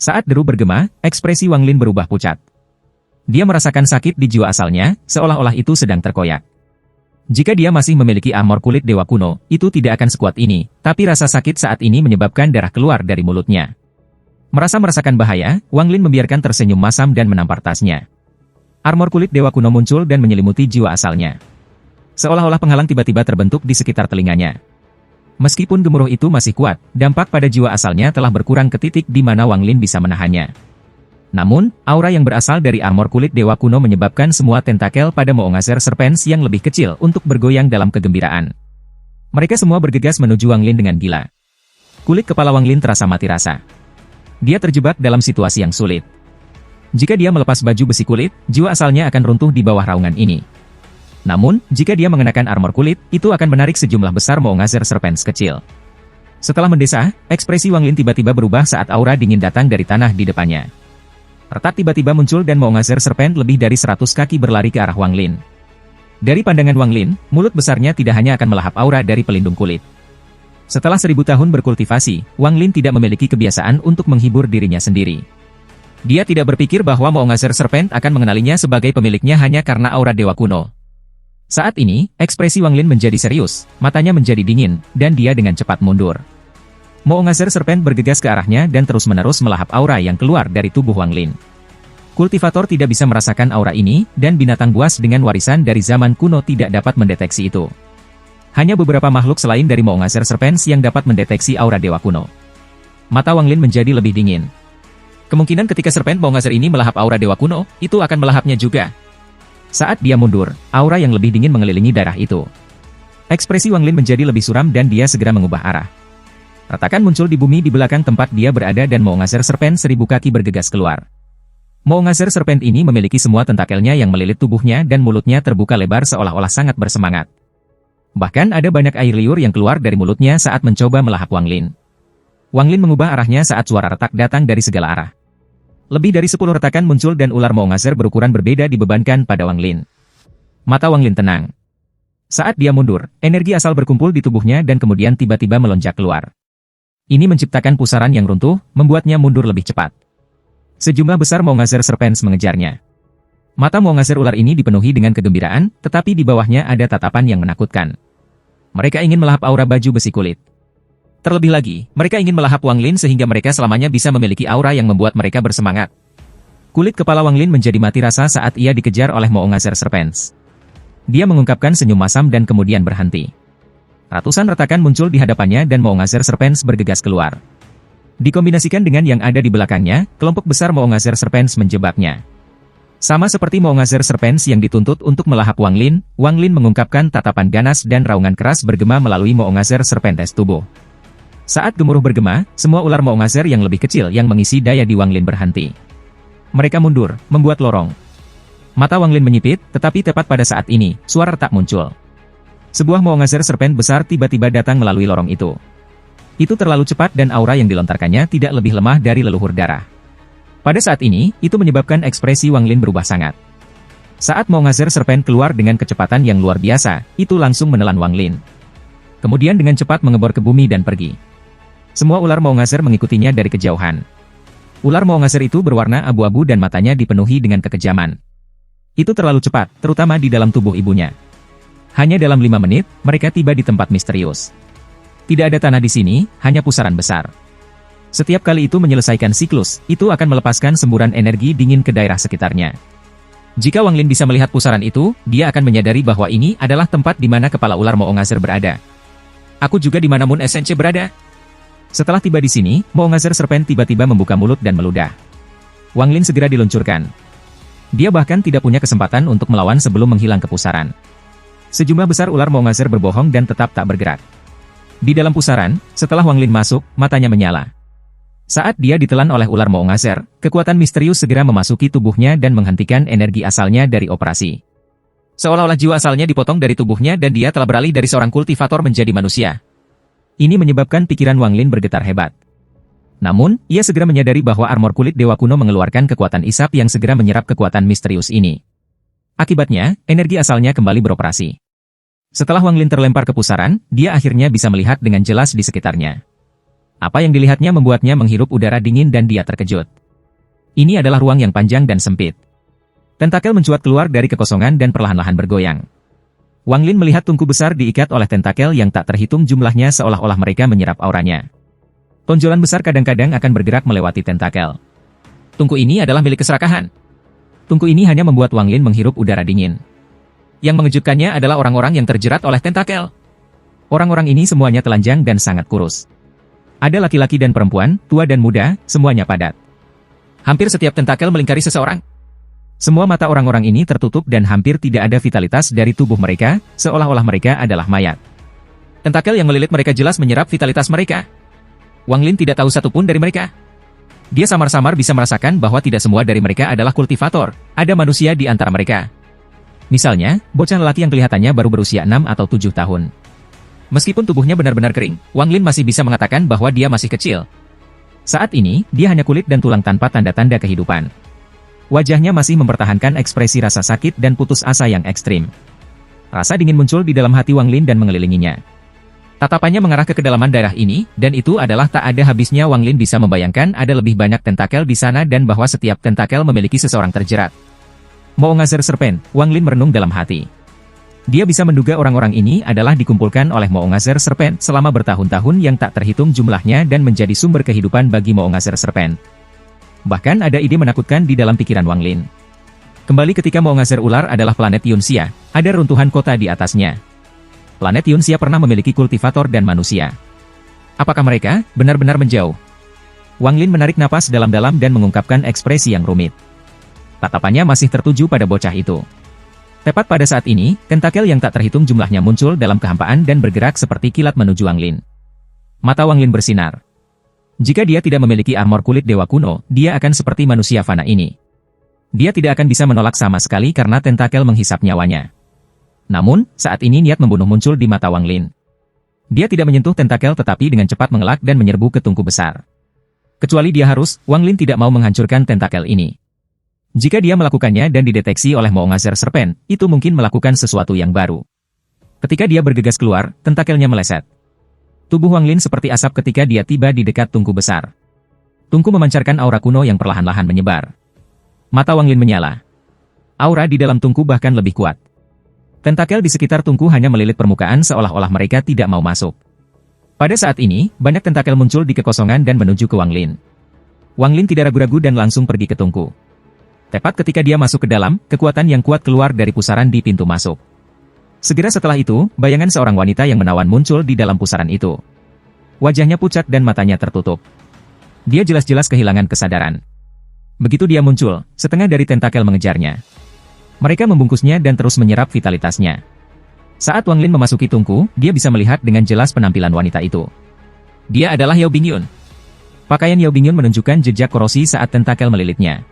Saat deru bergema, ekspresi Wang Lin berubah pucat. Dia merasakan sakit di jiwa asalnya, seolah-olah itu sedang terkoyak. Jika dia masih memiliki armor kulit dewa kuno, itu tidak akan sekuat ini, tapi rasa sakit saat ini menyebabkan darah keluar dari mulutnya. Merasa merasakan bahaya, Wang Lin membiarkan tersenyum masam dan menampar tasnya. Armor kulit dewa kuno muncul dan menyelimuti jiwa asalnya. Seolah-olah penghalang tiba-tiba terbentuk di sekitar telinganya. Meskipun gemuruh itu masih kuat, dampak pada jiwa asalnya telah berkurang ke titik di mana Wang Lin bisa menahannya. Namun, aura yang berasal dari armor kulit dewa kuno menyebabkan semua tentakel pada Moongazer Serpents yang lebih kecil untuk bergoyang dalam kegembiraan. Mereka semua bergegas menuju Wang Lin dengan gila. Kulit kepala Wang Lin terasa mati rasa. Dia terjebak dalam situasi yang sulit. Jika dia melepas baju besi kulit, jiwa asalnya akan runtuh di bawah raungan ini. Namun, jika dia mengenakan armor kulit, itu akan menarik sejumlah besar Moongazer Serpents kecil. Setelah mendesah, ekspresi Wang Lin tiba-tiba berubah saat aura dingin datang dari tanah di depannya. Retak tiba-tiba muncul dan Moongazer Serpent lebih dari 100 kaki berlari ke arah Wang Lin. Dari pandangan Wang Lin, mulut besarnya tidak hanya akan melahap aura dari pelindung kulit. Setelah 1000 tahun berkultivasi, Wang Lin tidak memiliki kebiasaan untuk menghibur dirinya sendiri. Dia tidak berpikir bahwa Moongazer Serpent akan mengenalinya sebagai pemiliknya hanya karena aura dewa kuno. Saat ini, ekspresi Wang Lin menjadi serius, matanya menjadi dingin, dan dia dengan cepat mundur. Moongazer Serpent bergegas ke arahnya dan terus-menerus melahap aura yang keluar dari tubuh Wang Lin. Kultivator tidak bisa merasakan aura ini, dan binatang buas dengan warisan dari zaman kuno tidak dapat mendeteksi itu. Hanya beberapa makhluk selain dari Moongazer Serpents yang dapat mendeteksi aura dewa kuno. Mata Wang Lin menjadi lebih dingin. Kemungkinan ketika Serpent Moongazer ini melahap aura dewa kuno, itu akan melahapnya juga. Saat dia mundur, aura yang lebih dingin mengelilingi darah itu. Ekspresi Wang Lin menjadi lebih suram dan dia segera mengubah arah. Retakan muncul di bumi di belakang tempat dia berada dan Moongazer Serpent 1000 kaki bergegas keluar. Moongazer Serpent ini memiliki semua tentakelnya yang melilit tubuhnya dan mulutnya terbuka lebar seolah-olah sangat bersemangat. Bahkan ada banyak air liur yang keluar dari mulutnya saat mencoba melahap Wang Lin. Wang Lin mengubah arahnya saat suara retak datang dari segala arah. Lebih dari 10 retakan muncul dan ular Moongazer berukuran berbeda dibebankan pada Wang Lin. Mata Wang Lin tenang. Saat dia mundur, energi asal berkumpul di tubuhnya dan kemudian tiba-tiba melonjak keluar. Ini menciptakan pusaran yang runtuh, membuatnya mundur lebih cepat. Sejumlah besar Moongazer Serpents mengejarnya. Mata Moongazer ular ini dipenuhi dengan kegembiraan, tetapi di bawahnya ada tatapan yang menakutkan. Mereka ingin melahap aura baju besi kulit. Terlebih lagi, mereka ingin melahap Wang Lin sehingga mereka selamanya bisa memiliki aura yang membuat mereka bersemangat. Kulit kepala Wang Lin menjadi mati rasa saat ia dikejar oleh Moongazer Serpents. Dia mengungkapkan senyum masam dan kemudian berhenti. Ratusan retakan muncul di hadapannya dan Moongazer Serpents bergegas keluar. Dikombinasikan dengan yang ada di belakangnya, kelompok besar Moongazer Serpents menjebaknya. Sama seperti Moongazer Serpents yang dituntut untuk melahap Wang Lin mengungkapkan tatapan ganas dan raungan keras bergema melalui Moongazer Serpents tubuh. Saat gemuruh bergema, semua ular Moongazer yang lebih kecil yang mengisi daya di Wang Lin berhenti. Mereka mundur, membuat lorong. Mata Wang Lin menyipit, tetapi tepat pada saat ini, suara retak muncul. Sebuah Moongazer Serpent besar tiba-tiba datang melalui lorong itu. Itu terlalu cepat dan aura yang dilontarkannya tidak lebih lemah dari leluhur darah. Pada saat ini, itu menyebabkan ekspresi Wang Lin berubah sangat. Saat Moongazer Serpent keluar dengan kecepatan yang luar biasa, itu langsung menelan Wang Lin. Kemudian dengan cepat mengebor ke bumi dan pergi. Semua ular Moongazer mengikutinya dari kejauhan. Ular Moongazer itu berwarna abu-abu dan matanya dipenuhi dengan kekejaman. Itu terlalu cepat, terutama di dalam tubuh ibunya. Hanya dalam 5 menit, mereka tiba di tempat misterius. Tidak ada tanah di sini, hanya pusaran besar. Setiap kali itu menyelesaikan siklus, itu akan melepaskan semburan energi dingin ke daerah sekitarnya. Jika Wang Lin bisa melihat pusaran itu, dia akan menyadari bahwa ini adalah tempat di mana kepala ular Moongazer berada. Aku juga di mana Moon SNC berada. Setelah tiba di sini, Moongazer Serpent tiba-tiba membuka mulut dan meludah. Wang Lin segera diluncurkan. Dia bahkan tidak punya kesempatan untuk melawan sebelum menghilang ke pusaran. Sejumlah besar ular Moongazer berbohong dan tetap tak bergerak. Di dalam pusaran, setelah Wang Lin masuk, matanya menyala. Saat dia ditelan oleh ular Moongazer, kekuatan misterius segera memasuki tubuhnya dan menghentikan energi asalnya dari operasi. Seolah-olah jiwa asalnya dipotong dari tubuhnya dan dia telah beralih dari seorang kultivator menjadi manusia. Ini menyebabkan pikiran Wang Lin bergetar hebat. Namun, ia segera menyadari bahwa armor kulit dewa kuno mengeluarkan kekuatan isap yang segera menyerap kekuatan misterius ini. Akibatnya, energi asalnya kembali beroperasi. Setelah Wang Lin terlempar ke pusaran, dia akhirnya bisa melihat dengan jelas di sekitarnya. Apa yang dilihatnya membuatnya menghirup udara dingin dan dia terkejut. Ini adalah ruang yang panjang dan sempit. Tentakel mencuat keluar dari kekosongan dan perlahan-lahan bergoyang. Wang Lin melihat tungku besar diikat oleh tentakel yang tak terhitung jumlahnya seolah-olah mereka menyerap auranya. Tonjolan besar kadang-kadang akan bergerak melewati tentakel. Tungku ini adalah milik keserakahan. Tungku ini hanya membuat Wang Lin menghirup udara dingin. Yang mengejutkannya adalah orang-orang yang terjerat oleh tentakel. Orang-orang ini semuanya telanjang dan sangat kurus. Ada laki-laki dan perempuan, tua dan muda, semuanya padat. Hampir setiap tentakel melingkari seseorang. Semua mata orang-orang ini tertutup dan hampir tidak ada vitalitas dari tubuh mereka, seolah-olah mereka adalah mayat. Tentakel yang melilit mereka jelas menyerap vitalitas mereka. Wang Lin tidak tahu satupun dari mereka. Dia samar-samar bisa merasakan bahwa tidak semua dari mereka adalah kultivator, ada manusia di antara mereka. Misalnya, bocah lelaki yang kelihatannya baru berusia 6 atau 7 tahun. Meskipun tubuhnya benar-benar kering, Wang Lin masih bisa mengatakan bahwa dia masih kecil. Saat ini, dia hanya kulit dan tulang tanpa tanda-tanda kehidupan. Wajahnya masih mempertahankan ekspresi rasa sakit dan putus asa yang ekstrim. Rasa dingin muncul di dalam hati Wang Lin dan mengelilinginya. Tatapannya mengarah ke kedalaman daerah ini, dan itu adalah tak ada habisnya. Wang Lin bisa membayangkan ada lebih banyak tentakel di sana dan bahwa setiap tentakel memiliki seseorang terjerat. Moongazer Serpent, Wang Lin merenung dalam hati. Dia bisa menduga orang-orang ini adalah dikumpulkan oleh Moongazer Serpent selama bertahun-tahun yang tak terhitung jumlahnya dan menjadi sumber kehidupan bagi Moongazer Serpent. Bahkan ada ide menakutkan di dalam pikiran Wang Lin. Kembali ketika Moongazer Ular adalah planet Yunxia, ada runtuhan kota di atasnya. Planet Yunxia pernah memiliki kultivator dan manusia. Apakah mereka benar-benar menjauh? Wang Lin menarik napas dalam-dalam dan mengungkapkan ekspresi yang rumit. Tatapannya masih tertuju pada bocah itu. Tepat pada saat ini, tentakel yang tak terhitung jumlahnya muncul dalam kehampaan dan bergerak seperti kilat menuju Wang Lin. Mata Wang Lin bersinar. Jika dia tidak memiliki armor kulit dewa kuno, dia akan seperti manusia fana ini. Dia tidak akan bisa menolak sama sekali karena tentakel menghisap nyawanya. Namun, saat ini niat membunuh muncul di mata Wang Lin. Dia tidak menyentuh tentakel tetapi dengan cepat mengelak dan menyerbu ke tungku besar. Kecuali dia harus, Wang Lin tidak mau menghancurkan tentakel ini. Jika dia melakukannya dan dideteksi oleh Moongazer Serpent, itu mungkin melakukan sesuatu yang baru. Ketika dia bergegas keluar, tentakelnya meleset. Tubuh Wang Lin seperti asap ketika dia tiba di dekat tungku besar. Tungku memancarkan aura kuno yang perlahan-lahan menyebar. Mata Wang Lin menyala. Aura di dalam tungku bahkan lebih kuat. Tentakel di sekitar tungku hanya melilit permukaan seolah-olah mereka tidak mau masuk. Pada saat ini, banyak tentakel muncul di kekosongan dan menuju ke Wang Lin. Wang Lin tidak ragu-ragu dan langsung pergi ke tungku. Tepat ketika dia masuk ke dalam, kekuatan yang kuat keluar dari pusaran di pintu masuk. Segera setelah itu, bayangan seorang wanita yang menawan muncul di dalam pusaran itu. Wajahnya pucat dan matanya tertutup. Dia jelas-jelas kehilangan kesadaran. Begitu dia muncul, setengah dari tentakel mengejarnya. Mereka membungkusnya dan terus menyerap vitalitasnya. Saat Wang Lin memasuki tungku, dia bisa melihat dengan jelas penampilan wanita itu. Dia adalah Yao Bingyun. Pakaian Yao Bingyun menunjukkan jejak korosi saat tentakel melilitnya.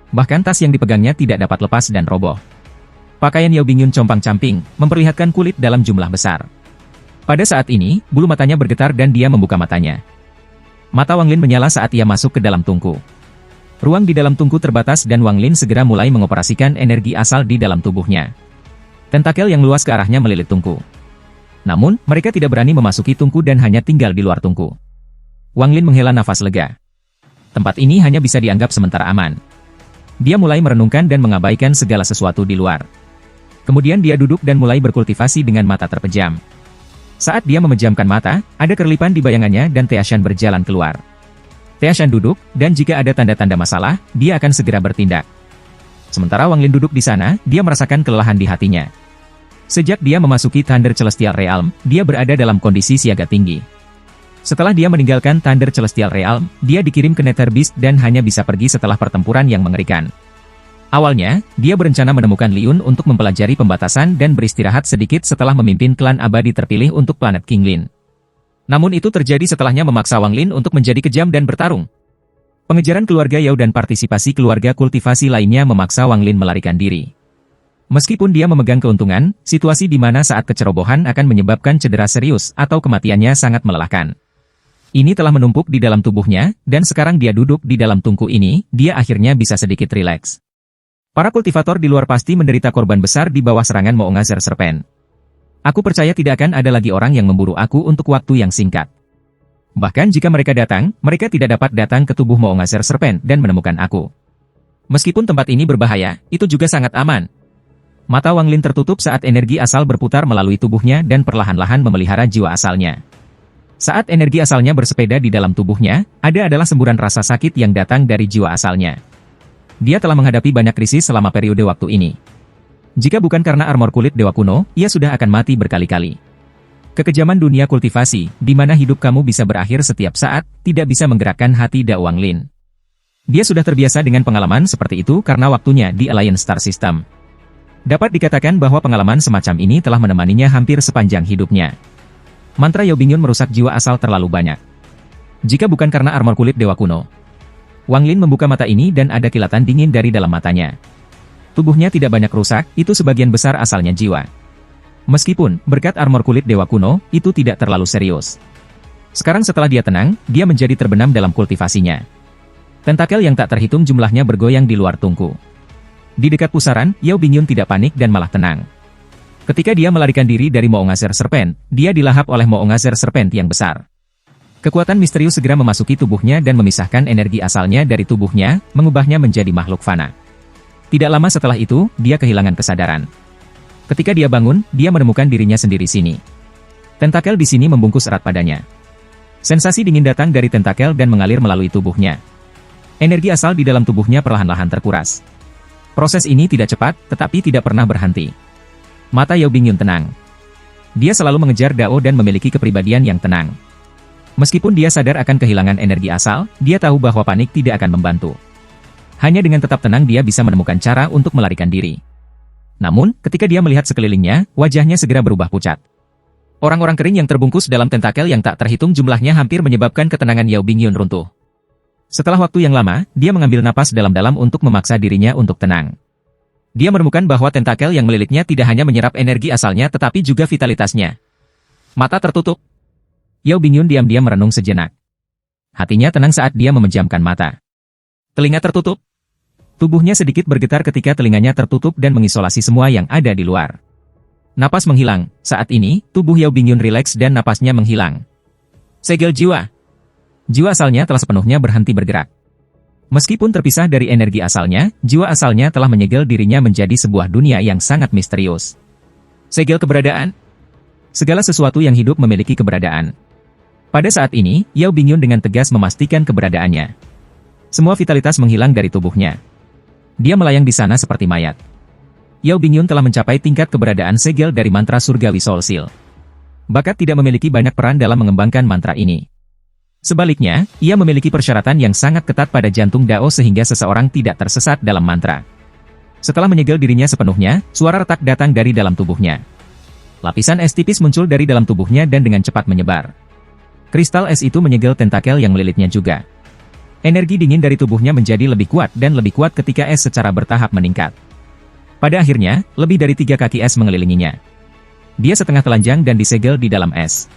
Bahkan tas yang dipegangnya tidak dapat lepas dan roboh. Pakaian Yao Bingyun compang-camping, memperlihatkan kulit dalam jumlah besar. Pada saat ini, bulu matanya bergetar dan dia membuka matanya. Mata Wang Lin menyala saat ia masuk ke dalam tungku. Ruang di dalam tungku terbatas dan Wang Lin segera mulai mengoperasikan energi asal di dalam tubuhnya. Tentakel yang luas ke arahnya melilit tungku. Namun, mereka tidak berani memasuki tungku dan hanya tinggal di luar tungku. Wang Lin menghela nafas lega. Tempat ini hanya bisa dianggap sementara aman. Dia mulai merenungkan dan mengabaikan segala sesuatu di luar. Kemudian dia duduk dan mulai berkultivasi dengan mata terpejam. Saat dia memejamkan mata, ada kerlipan di bayangannya dan Teashan berjalan keluar. Teashan duduk, dan jika ada tanda-tanda masalah, dia akan segera bertindak. Sementara Wang Lin duduk di sana, dia merasakan kelelahan di hatinya. Sejak dia memasuki Thunder Celestial Realm, dia berada dalam kondisi siaga tinggi. Setelah dia meninggalkan Thunder Celestial Realm, dia dikirim ke Nether Beast dan hanya bisa pergi setelah pertempuran yang mengerikan. Awalnya, dia berencana menemukan Liun untuk mempelajari pembatasan dan beristirahat sedikit setelah memimpin klan abadi terpilih untuk planet King Lin. Namun itu terjadi setelahnya memaksa Wang Lin untuk menjadi kejam dan bertarung. Pengejaran keluarga Yao dan partisipasi keluarga kultivasi lainnya memaksa Wang Lin melarikan diri. Meskipun dia memegang keuntungan, situasi di mana saat kecerobohan akan menyebabkan cedera serius atau kematiannya sangat melelahkan. Ini telah menumpuk di dalam tubuhnya, dan sekarang dia duduk di dalam tungku ini, dia akhirnya bisa sedikit rileks. Para kultivator di luar pasti menderita korban besar di bawah serangan Moongazer Serpent. Aku percaya tidak akan ada lagi orang yang memburu aku untuk waktu yang singkat. Bahkan jika mereka datang, mereka tidak dapat datang ke tubuh Moongazer Serpent dan menemukan aku. Meskipun tempat ini berbahaya, itu juga sangat aman. Mata Wang Lin tertutup saat energi asal berputar melalui tubuhnya dan perlahan-lahan memelihara jiwa asalnya. Saat energi asalnya bersepeda di dalam tubuhnya, ada adalah semburan rasa sakit yang datang dari jiwa asalnya. Dia telah menghadapi banyak krisis selama periode waktu ini. Jika bukan karena armor kulit Dewa Kuno, ia sudah akan mati berkali-kali. Kekejaman dunia kultivasi, di mana hidup kamu bisa berakhir setiap saat, tidak bisa menggerakkan hati Da Wang Lin. Dia sudah terbiasa dengan pengalaman seperti itu karena waktunya di Alliance Star System. Dapat dikatakan bahwa pengalaman semacam ini telah menemaninya hampir sepanjang hidupnya. Mantra Yao Bingyun merusak jiwa asal terlalu banyak. Jika bukan karena armor kulit Dewa Kuno, Wang Lin membuka mata ini dan ada kilatan dingin dari dalam matanya. Tubuhnya tidak banyak rusak, itu sebagian besar asalnya jiwa. Meskipun, berkat armor kulit Dewa Kuno, itu tidak terlalu serius. Sekarang setelah dia tenang, dia menjadi terbenam dalam kultivasinya. Tentakel yang tak terhitung jumlahnya bergoyang di luar tungku. Di dekat pusaran, Yao Bingyun tidak panik dan malah tenang. Ketika dia melarikan diri dari Moongazer Serpent, dia dilahap oleh Moongazer Serpent yang besar. Kekuatan misterius segera memasuki tubuhnya dan memisahkan energi asalnya dari tubuhnya, mengubahnya menjadi makhluk fana. Tidak lama setelah itu, dia kehilangan kesadaran. Ketika dia bangun, dia menemukan dirinya sendiri sini. Tentakel di sini membungkus erat padanya. Sensasi dingin datang dari tentakel dan mengalir melalui tubuhnya. Energi asal di dalam tubuhnya perlahan-lahan terkuras. Proses ini tidak cepat, tetapi tidak pernah berhenti. Mata Yao Bingyun tenang. Dia selalu mengejar Dao dan memiliki kepribadian yang tenang. Meskipun dia sadar akan kehilangan energi asal, dia tahu bahwa panik tidak akan membantu. Hanya dengan tetap tenang dia bisa menemukan cara untuk melarikan diri. Namun, ketika dia melihat sekelilingnya, wajahnya segera berubah pucat. Orang-orang kering yang terbungkus dalam tentakel yang tak terhitung jumlahnya hampir menyebabkan ketenangan Yao Bingyun runtuh. Setelah waktu yang lama, dia mengambil napas dalam-dalam untuk memaksa dirinya untuk tenang. Dia menemukan bahwa tentakel yang melilitnya tidak hanya menyerap energi asalnya tetapi juga vitalitasnya. Mata tertutup. Yao Bingyun diam-diam merenung sejenak. Hatinya tenang saat dia memejamkan mata. Telinga tertutup. Tubuhnya sedikit bergetar ketika telinganya tertutup dan mengisolasi semua yang ada di luar. Napas menghilang. Saat ini, tubuh Yao Bingyun rileks dan napasnya menghilang. Segel jiwa. Jiwa asalnya telah sepenuhnya berhenti bergerak. Meskipun terpisah dari energi asalnya, jiwa asalnya telah menyegel dirinya menjadi sebuah dunia yang sangat misterius. Segel keberadaan. Segala sesuatu yang hidup memiliki keberadaan. Pada saat ini, Yao Bingyun dengan tegas memastikan keberadaannya. Semua vitalitas menghilang dari tubuhnya. Dia melayang di sana seperti mayat. Yao Bingyun telah mencapai tingkat keberadaan segel dari mantra surgawi Soul Seal. Bakat tidak memiliki banyak peran dalam mengembangkan mantra ini. Sebaliknya, ia memiliki persyaratan yang sangat ketat pada jantung Dao sehingga seseorang tidak tersesat dalam mantra. Setelah menyegel dirinya sepenuhnya, suara retak datang dari dalam tubuhnya. Lapisan es tipis muncul dari dalam tubuhnya dan dengan cepat menyebar. Kristal es itu menyegel tentakel yang melilitnya juga. Energi dingin dari tubuhnya menjadi lebih kuat dan lebih kuat ketika es secara bertahap meningkat. Pada akhirnya, lebih dari 3 kaki es mengelilinginya. Dia setengah telanjang dan disegel di dalam es.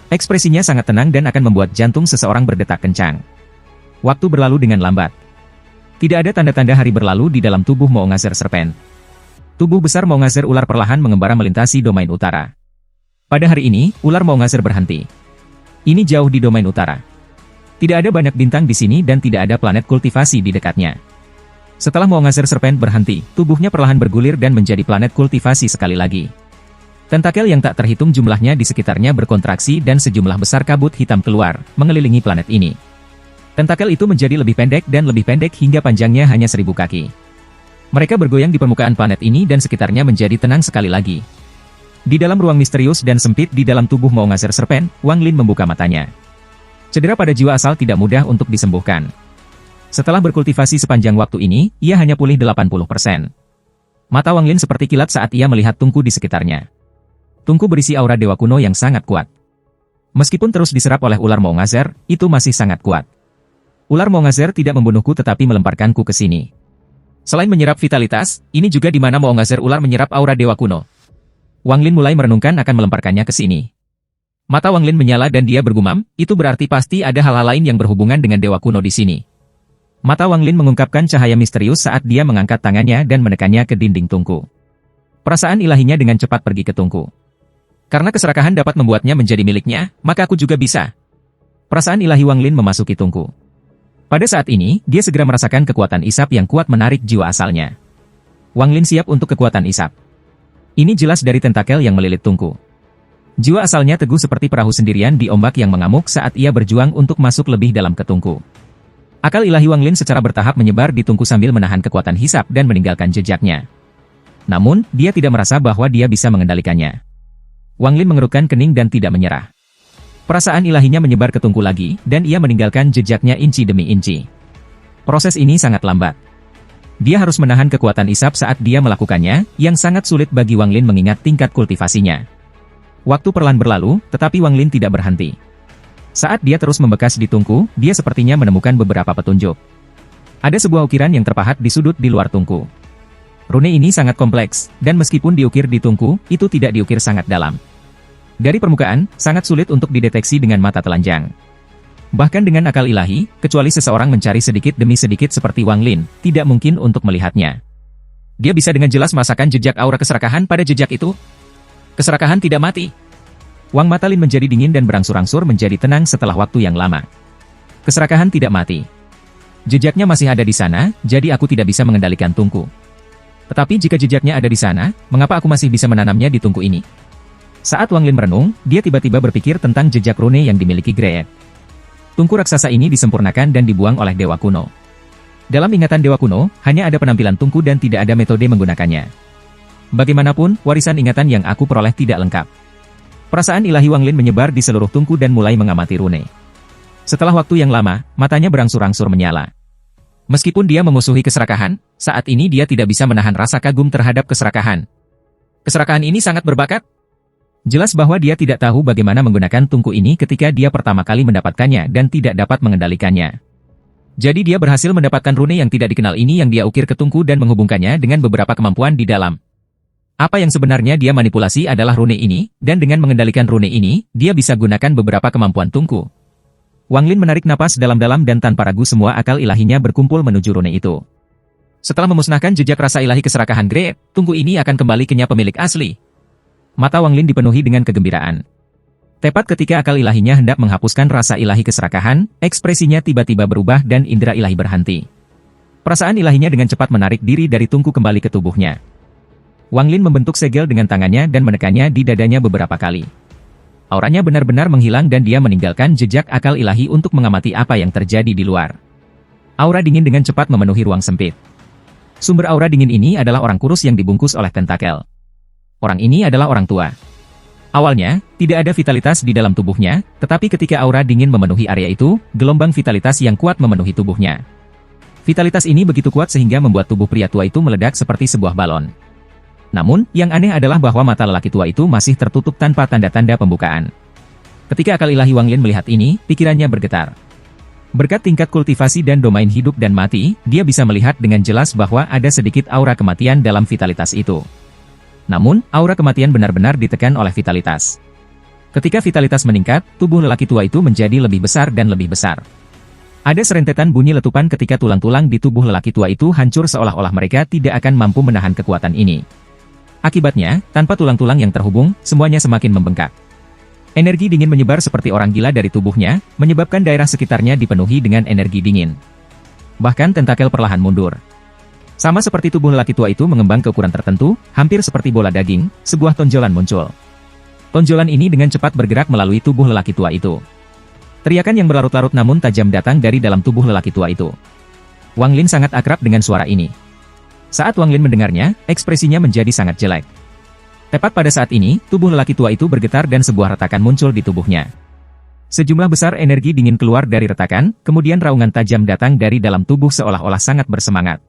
Ekspresinya sangat tenang dan akan membuat jantung seseorang berdetak kencang. Waktu berlalu dengan lambat. Tidak ada tanda-tanda hari berlalu di dalam tubuh Moongazer Serpent. Tubuh besar Moongazer ular perlahan mengembara melintasi domain utara. Pada hari ini, ular Moongazer berhenti. Ini jauh di domain utara. Tidak ada banyak bintang di sini dan tidak ada planet kultivasi di dekatnya. Setelah Moongazer Serpent berhenti, tubuhnya perlahan bergulir dan menjadi planet kultivasi sekali lagi. Tentakel yang tak terhitung jumlahnya di sekitarnya berkontraksi dan sejumlah besar kabut hitam keluar, mengelilingi planet ini. Tentakel itu menjadi lebih pendek hingga panjangnya hanya 1000 kaki. Mereka bergoyang di permukaan planet ini dan sekitarnya menjadi tenang sekali lagi. Di dalam ruang misterius dan sempit di dalam tubuh Moongazer Serpent, Wang Lin membuka matanya. Cedera pada jiwa asal tidak mudah untuk disembuhkan. Setelah berkultivasi sepanjang waktu ini, ia hanya pulih 80%. Mata Wang Lin seperti kilat saat ia melihat tungku di sekitarnya. Tungku berisi aura Dewa Kuno yang sangat kuat. Meskipun terus diserap oleh ular Moongazer, itu masih sangat kuat. Ular Moongazer tidak membunuhku tetapi melemparkanku ke sini. Selain menyerap vitalitas, ini juga di mana Moongazer ular menyerap aura Dewa Kuno. Wang Lin mulai merenungkan akan melemparkannya ke sini. Mata Wang Lin menyala dan dia bergumam, itu berarti pasti ada hal-hal lain yang berhubungan dengan Dewa Kuno di sini. Mata Wang Lin mengungkapkan cahaya misterius saat dia mengangkat tangannya dan menekannya ke dinding tungku. Perasaan ilahinya dengan cepat pergi ke tungku. Karena keserakahan dapat membuatnya menjadi miliknya, maka aku juga bisa. Perasaan ilahi Wang Lin memasuki Tungku. Pada saat ini, dia segera merasakan kekuatan isap yang kuat menarik jiwa asalnya. Wang Lin siap untuk kekuatan isap. Ini jelas dari tentakel yang melilit Tungku. Jiwa asalnya teguh seperti perahu sendirian di ombak yang mengamuk saat ia berjuang untuk masuk lebih dalam ke Tungku. Akal ilahi Wang Lin secara bertahap menyebar di Tungku sambil menahan kekuatan hisap dan meninggalkan jejaknya. Namun, dia tidak merasa bahwa dia bisa mengendalikannya. Wang Lin mengerutkan kening dan tidak menyerah. Perasaan ilahinya menyebar ke Tungku lagi, dan ia meninggalkan jejaknya inci demi inci. Proses ini sangat lambat. Dia harus menahan kekuatan isap saat dia melakukannya, yang sangat sulit bagi Wang Lin mengingat tingkat kultivasinya. Waktu perlahan berlalu, tetapi Wang Lin tidak berhenti. Saat dia terus membekas di Tungku, dia sepertinya menemukan beberapa petunjuk. Ada sebuah ukiran yang terpahat di sudut di luar Tungku. Rune ini sangat kompleks, dan meskipun diukir di Tungku, itu tidak diukir sangat dalam. Dari permukaan, sangat sulit untuk dideteksi dengan mata telanjang. Bahkan dengan akal ilahi, kecuali seseorang mencari sedikit demi sedikit seperti Wang Lin, tidak mungkin untuk melihatnya. Dia bisa dengan jelas merasakan jejak aura keserakahan pada jejak itu. Keserakahan tidak mati. Wang mata Lin menjadi dingin dan berangsur-angsur menjadi tenang setelah waktu yang lama. Keserakahan tidak mati. Jejaknya masih ada di sana, jadi aku tidak bisa mengendalikan Tungku. Tetapi jika jejaknya ada di sana, mengapa aku masih bisa menanamnya di Tungku ini? Saat Wang Lin merenung, dia tiba-tiba berpikir tentang jejak rune yang dimiliki Great. Tungku raksasa ini disempurnakan dan dibuang oleh Dewa Kuno. Dalam ingatan Dewa Kuno, hanya ada penampilan Tungku dan tidak ada metode menggunakannya. Bagaimanapun, warisan ingatan yang aku peroleh tidak lengkap. Perasaan ilahi Wang Lin menyebar di seluruh Tungku dan mulai mengamati rune. Setelah waktu yang lama, matanya berangsur-angsur menyala. Meskipun dia memusuhi keserakahan, saat ini dia tidak bisa menahan rasa kagum terhadap keserakahan. Keserakahan ini sangat berbakat. Jelas bahwa dia tidak tahu bagaimana menggunakan Tungku ini ketika dia pertama kali mendapatkannya dan tidak dapat mengendalikannya. Jadi dia berhasil mendapatkan rune yang tidak dikenal ini yang dia ukir ke Tungku dan menghubungkannya dengan beberapa kemampuan di dalam. Apa yang sebenarnya dia manipulasi adalah rune ini, dan dengan mengendalikan rune ini, dia bisa gunakan beberapa kemampuan Tungku. Wang Lin menarik napas dalam-dalam dan tanpa ragu semua akal ilahinya berkumpul menuju rune itu. Setelah memusnahkan jejak rasa ilahi keserakahan Great, Tungku ini akan kembali ke pemilik asli. Mata Wang Lin dipenuhi dengan kegembiraan. Tepat ketika akal ilahinya hendak menghapuskan rasa ilahi keserakahan, ekspresinya tiba-tiba berubah dan indera ilahi berhenti. Perasaan ilahinya dengan cepat menarik diri dari Tungku kembali ke tubuhnya. Wang Lin membentuk segel dengan tangannya dan menekannya di dadanya beberapa kali. Auranya benar-benar menghilang dan dia meninggalkan jejak akal ilahi untuk mengamati apa yang terjadi di luar. Aura dingin dengan cepat memenuhi ruang sempit. Sumber aura dingin ini adalah orang kurus yang dibungkus oleh tentakel. Orang ini adalah orang tua. Awalnya, tidak ada vitalitas di dalam tubuhnya, tetapi ketika aura dingin memenuhi area itu, gelombang vitalitas yang kuat memenuhi tubuhnya. Vitalitas ini begitu kuat sehingga membuat tubuh pria tua itu meledak seperti sebuah balon. Namun, yang aneh adalah bahwa mata lelaki tua itu masih tertutup tanpa tanda-tanda pembukaan. Ketika akal ilahi Wang Lin melihat ini, pikirannya bergetar. Berkat tingkat kultivasi dan domain hidup dan mati, dia bisa melihat dengan jelas bahwa ada sedikit aura kematian dalam vitalitas itu. Namun, aura kematian benar-benar ditekan oleh vitalitas. Ketika vitalitas meningkat, tubuh lelaki tua itu menjadi lebih besar dan lebih besar. Ada serentetan bunyi letupan ketika tulang-tulang di tubuh lelaki tua itu hancur seolah-olah mereka tidak akan mampu menahan kekuatan ini. Akibatnya, tanpa tulang-tulang yang terhubung, semuanya semakin membengkak. Energi dingin menyebar seperti orang gila dari tubuhnya, menyebabkan daerah sekitarnya dipenuhi dengan energi dingin. Bahkan tentakel perlahan mundur. Sama seperti tubuh lelaki tua itu mengembang ke ukuran tertentu, hampir seperti bola daging, sebuah tonjolan muncul. Tonjolan ini dengan cepat bergerak melalui tubuh lelaki tua itu. Teriakan yang berlarut-larut namun tajam datang dari dalam tubuh lelaki tua itu. Wang Lin sangat akrab dengan suara ini. Saat Wang Lin mendengarnya, ekspresinya menjadi sangat jelek. Tepat pada saat ini, tubuh lelaki tua itu bergetar dan sebuah retakan muncul di tubuhnya. Sejumlah besar energi dingin keluar dari retakan, kemudian raungan tajam datang dari dalam tubuh seolah-olah sangat bersemangat.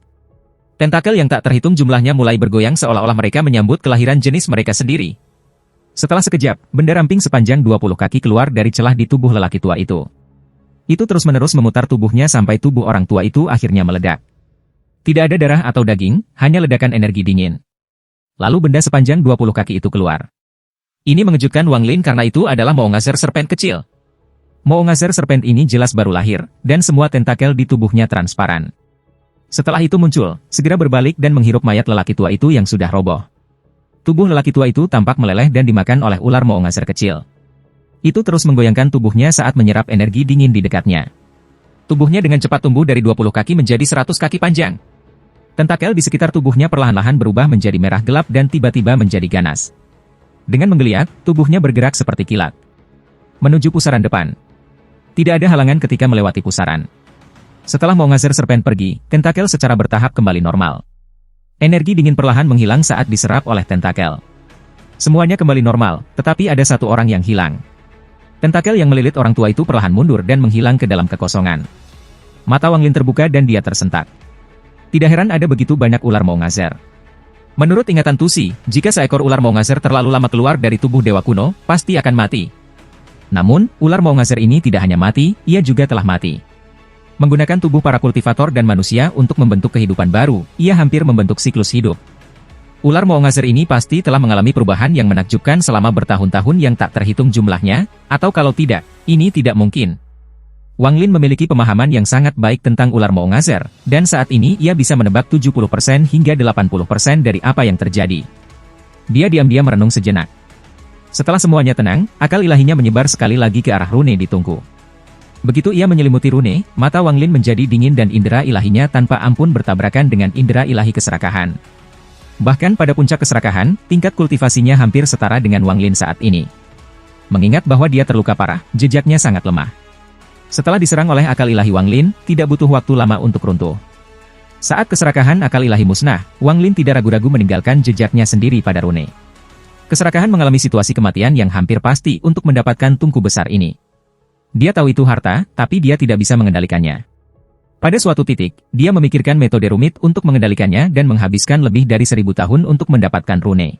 Tentakel yang tak terhitung jumlahnya mulai bergoyang seolah-olah mereka menyambut kelahiran jenis mereka sendiri. Setelah sekejap, benda ramping sepanjang 20 kaki keluar dari celah di tubuh lelaki tua itu. Itu terus-menerus memutar tubuhnya sampai tubuh orang tua itu akhirnya meledak. Tidak ada darah atau daging, hanya ledakan energi dingin. Lalu benda sepanjang 20 kaki itu keluar. Ini mengejutkan Wang Lin karena itu adalah Moongazer Serpent kecil. Moongazer Serpent ini jelas baru lahir, dan semua tentakel di tubuhnya transparan. Setelah itu muncul, segera berbalik dan menghirup mayat lelaki tua itu yang sudah roboh. Tubuh lelaki tua itu tampak meleleh dan dimakan oleh ular Moongazer kecil. itu terus menggoyangkan tubuhnya saat menyerap energi dingin di dekatnya. Tubuhnya dengan cepat tumbuh dari 20 kaki menjadi 100 kaki panjang. Tentakel di sekitar tubuhnya perlahan-lahan berubah menjadi merah gelap dan tiba-tiba menjadi ganas. Dengan menggeliat, tubuhnya bergerak seperti kilat menuju pusaran depan. Tidak ada halangan ketika melewati pusaran. Setelah Maungazer Serpent pergi, tentakel secara bertahap kembali normal. Energi dingin perlahan menghilang saat diserap oleh tentakel. Semuanya kembali normal, tetapi ada satu orang yang hilang. Tentakel yang melilit orang tua itu perlahan mundur dan menghilang ke dalam kekosongan. Mata Wang Lin terbuka dan dia tersentak. Tidak heran ada begitu banyak ular Maungazer. Menurut ingatan Tusi, jika seekor ular Maungazer terlalu lama keluar dari tubuh dewa kuno, pasti akan mati. Namun, ular Maungazer ini tidak hanya mati, ia juga telah mati. Menggunakan tubuh para kultivator dan manusia untuk membentuk kehidupan baru, ia hampir membentuk siklus hidup. Ular Maungazer ini pasti telah mengalami perubahan yang menakjubkan selama bertahun-tahun yang tak terhitung jumlahnya, atau kalau tidak, ini tidak mungkin. Wang Lin memiliki pemahaman yang sangat baik tentang ular Maungazer, dan saat ini ia bisa menebak 70% hingga 80% dari apa yang terjadi. Dia diam-diam merenung sejenak. Setelah semuanya tenang, akal ilahinya menyebar sekali lagi ke arah rune di tungku. Begitu ia menyelimuti rune, mata Wang Lin menjadi dingin dan indera ilahinya tanpa ampun bertabrakan dengan indera ilahi keserakahan. Bahkan pada puncak keserakahan, tingkat kultivasinya hampir setara dengan Wang Lin saat ini. Mengingat bahwa dia terluka parah, jejaknya sangat lemah. Setelah diserang oleh akal ilahi Wang Lin, tidak butuh waktu lama untuk runtuh. Saat keserakahan akal ilahi musnah, Wang Lin tidak ragu-ragu meninggalkan jejaknya sendiri pada rune. Keserakahan mengalami situasi kematian yang hampir pasti untuk mendapatkan tungku besar ini. Dia tahu itu harta, tapi dia tidak bisa mengendalikannya. Pada suatu titik, dia memikirkan metode rumit untuk mengendalikannya dan menghabiskan lebih dari 1000 tahun untuk mendapatkan rune.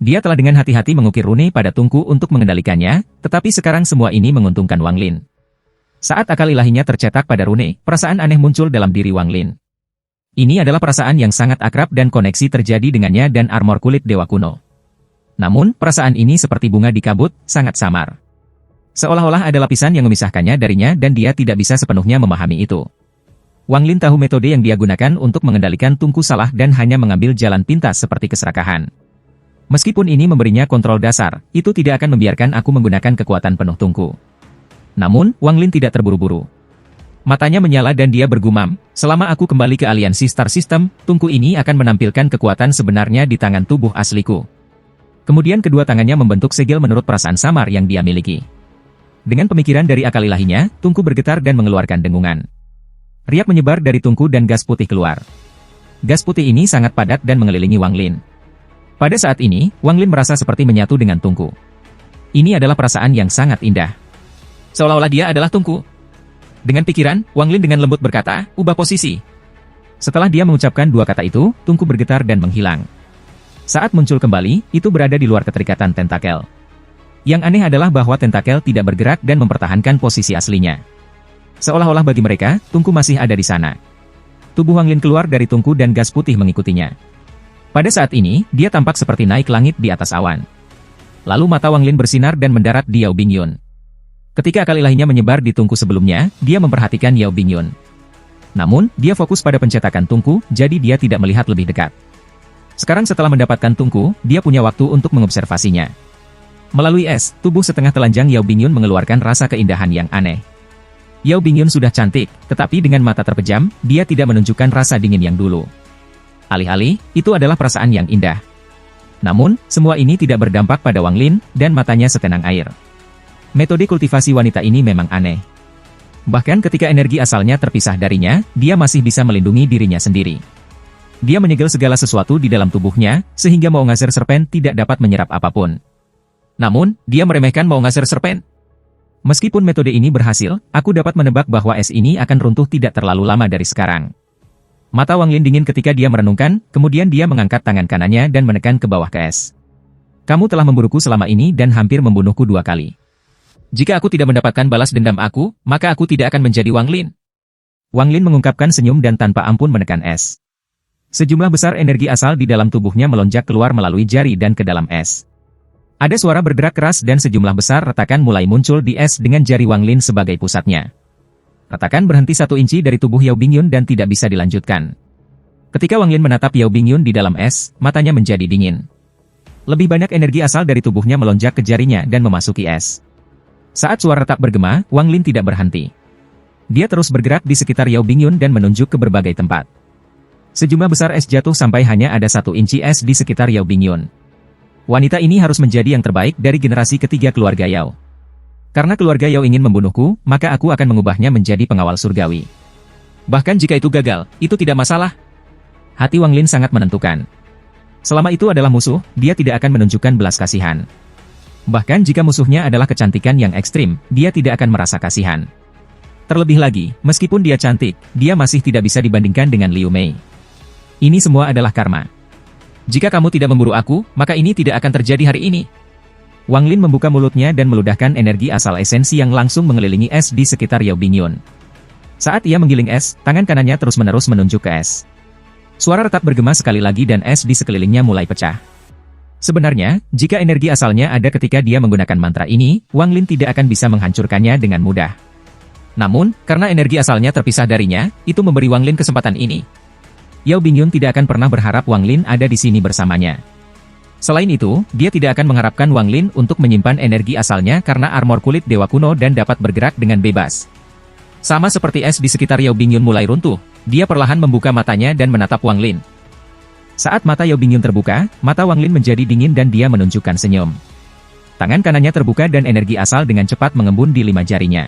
Dia telah dengan hati-hati mengukir rune pada tungku untuk mengendalikannya, tetapi sekarang semua ini menguntungkan Wang Lin. Saat akal ilahinya tercetak pada rune, perasaan aneh muncul dalam diri Wang Lin. Ini adalah perasaan yang sangat akrab dan koneksi terjadi dengannya dan armor kulit dewa kuno. Namun, perasaan ini seperti bunga di kabut, sangat samar. Seolah-olah ada lapisan yang memisahkannya darinya dan dia tidak bisa sepenuhnya memahami itu. Wang Lin tahu metode yang dia gunakan untuk mengendalikan tungku salah dan hanya mengambil jalan pintas seperti keserakahan. Meskipun ini memberinya kontrol dasar, itu tidak akan membiarkan aku menggunakan kekuatan penuh tungku. Namun, Wang Lin tidak terburu-buru. Matanya menyala dan dia bergumam, selama aku kembali ke aliansi Star System, tungku ini akan menampilkan kekuatan sebenarnya di tangan tubuh asliku. Kemudian kedua tangannya membentuk segel menurut perasaan samar yang dia miliki. Dengan pemikiran dari akal ilahinya, tungku bergetar dan mengeluarkan dengungan. Riak menyebar dari tungku dan gas putih keluar. Gas putih ini sangat padat dan mengelilingi Wang Lin. Pada saat ini, Wang Lin merasa seperti menyatu dengan tungku. Ini adalah perasaan yang sangat indah. Seolah-olah dia adalah tungku. Dengan pikiran, Wang Lin dengan lembut berkata, ubah posisi. Setelah dia mengucapkan dua kata itu, tungku bergetar dan menghilang. Saat muncul kembali, itu berada di luar keterikatan tentakel. Yang aneh adalah bahwa tentakel tidak bergerak dan mempertahankan posisi aslinya. Seolah-olah bagi mereka, tungku masih ada di sana. Tubuh Wang Lin keluar dari tungku dan gas putih mengikutinya. Pada saat ini, dia tampak seperti naik langit di atas awan. Lalu mata Wang Lin bersinar dan mendarat di Yao Bingyun. Ketika akal ilahinya menyebar di tungku sebelumnya, dia memperhatikan Yao Bingyun. Namun, dia fokus pada pencetakan tungku, jadi dia tidak melihat lebih dekat. Sekarang setelah mendapatkan tungku, dia punya waktu untuk mengobservasinya. Melalui es, tubuh setengah telanjang Yao Bingyun mengeluarkan rasa keindahan yang aneh. Yao Bingyun sudah cantik, tetapi dengan mata terpejam, dia tidak menunjukkan rasa dingin yang dulu. Alih-alih, itu adalah perasaan yang indah. Namun, semua ini tidak berdampak pada Wang Lin, dan matanya setenang air. Metode kultivasi wanita ini memang aneh. Bahkan ketika energi asalnya terpisah darinya, dia masih bisa melindungi dirinya sendiri. Dia menyegel segala sesuatu di dalam tubuhnya, sehingga Maungazer Serpent tidak dapat menyerap apapun. Namun, dia meremehkan Maungazer Serpent. Meskipun metode ini berhasil, aku dapat menebak bahwa es ini akan runtuh tidak terlalu lama dari sekarang. Mata Wang Lin dingin ketika dia merenungkan, kemudian dia mengangkat tangan kanannya dan menekan ke bawah ke es. Kamu telah memburuku selama ini dan hampir membunuhku 2 kali. Jika aku tidak mendapatkan balas dendam aku, maka aku tidak akan menjadi Wang Lin. Wang Lin mengungkapkan senyum dan tanpa ampun menekan es. Sejumlah besar energi asal di dalam tubuhnya melonjak keluar melalui jari dan ke dalam es. Ada suara bergerak keras dan sejumlah besar retakan mulai muncul di es dengan jari Wang Lin sebagai pusatnya. Retakan berhenti 1 inci dari tubuh Yao Bingyun dan tidak bisa dilanjutkan. Ketika Wang Lin menatap Yao Bingyun di dalam es, matanya menjadi dingin. Lebih banyak energi asal dari tubuhnya melonjak ke jarinya dan memasuki es. Saat suara retak bergema, Wang Lin tidak berhenti. Dia terus bergerak di sekitar Yao Bingyun dan menunjuk ke berbagai tempat. Sejumlah besar es jatuh sampai hanya ada 1 inci es di sekitar Yao Bingyun. Wanita ini harus menjadi yang terbaik dari generasi ketiga keluarga Yao. Karena keluarga Yao ingin membunuhku, maka aku akan mengubahnya menjadi pengawal surgawi. Bahkan jika itu gagal, itu tidak masalah. Hati Wang Lin sangat menentukan. Selama itu adalah musuh, dia tidak akan menunjukkan belas kasihan. Bahkan jika musuhnya adalah kecantikan yang ekstrim, dia tidak akan merasa kasihan. Terlebih lagi, meskipun dia cantik, dia masih tidak bisa dibandingkan dengan Liu Mei. Ini semua adalah karma. Jika kamu tidak memburu aku, maka ini tidak akan terjadi hari ini. Wang Lin membuka mulutnya dan meludahkan energi asal esensi yang langsung mengelilingi es di sekitar Yao Bingyun. Saat ia menggiling es, tangan kanannya terus-menerus menunjuk ke es. Suara retak bergema sekali lagi dan es di sekelilingnya mulai pecah. Sebenarnya, jika energi asalnya ada ketika dia menggunakan mantra ini, Wang Lin tidak akan bisa menghancurkannya dengan mudah. Namun, karena energi asalnya terpisah darinya, itu memberi Wang Lin kesempatan ini. Yao Bingyun tidak akan pernah berharap Wang Lin ada di sini bersamanya. Selain itu, dia tidak akan mengharapkan Wang Lin untuk menyimpan energi asalnya karena armor kulit dewa kuno dan dapat bergerak dengan bebas. Sama seperti es di sekitar Yao Bingyun mulai runtuh, dia perlahan membuka matanya dan menatap Wang Lin. Saat mata Yao Bingyun terbuka, mata Wang Lin menjadi dingin dan dia menunjukkan senyum. Tangan kanannya terbuka dan energi asal dengan cepat mengembun di 5 jarinya.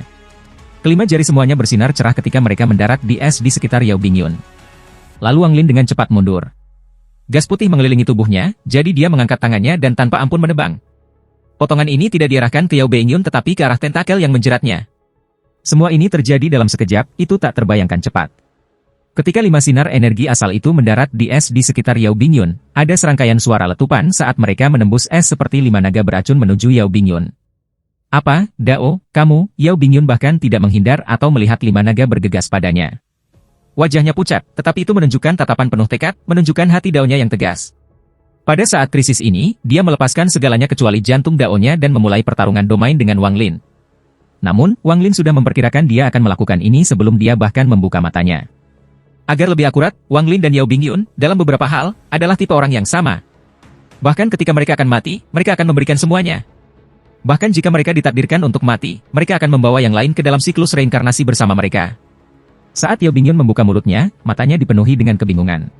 Kelima jari semuanya bersinar cerah ketika mereka mendarat di es di sekitar Yao Bingyun. Lalu Wang Lin dengan cepat mundur. Gas putih mengelilingi tubuhnya, jadi dia mengangkat tangannya dan tanpa ampun menebang. Potongan ini tidak diarahkan ke Yao Bingyun tetapi ke arah tentakel yang menjeratnya. Semua ini terjadi dalam sekejap, itu tak terbayangkan cepat. Ketika 5 sinar energi asal itu mendarat di es di sekitar Yao Bingyun, ada serangkaian suara letupan saat mereka menembus es seperti 5 naga beracun menuju Yao Bingyun. Apa, Dao, kamu? Yao Bingyun bahkan tidak menghindar atau melihat 5 naga bergegas padanya. Wajahnya pucat, tetapi itu menunjukkan tatapan penuh tekad, menunjukkan hati Dao-nya yang tegas. Pada saat krisis ini, dia melepaskan segalanya kecuali jantung Dao-nya dan memulai pertarungan domain dengan Wang Lin. Namun, Wang Lin sudah memperkirakan dia akan melakukan ini sebelum dia bahkan membuka matanya. Agar lebih akurat, Wang Lin dan Yao Bingyun, dalam beberapa hal, adalah tipe orang yang sama. Bahkan ketika mereka akan mati, mereka akan memberikan semuanya. Bahkan jika mereka ditakdirkan untuk mati, mereka akan membawa yang lain ke dalam siklus reinkarnasi bersama mereka. Saat Yao Bingyun membuka mulutnya, matanya dipenuhi dengan kebingungan.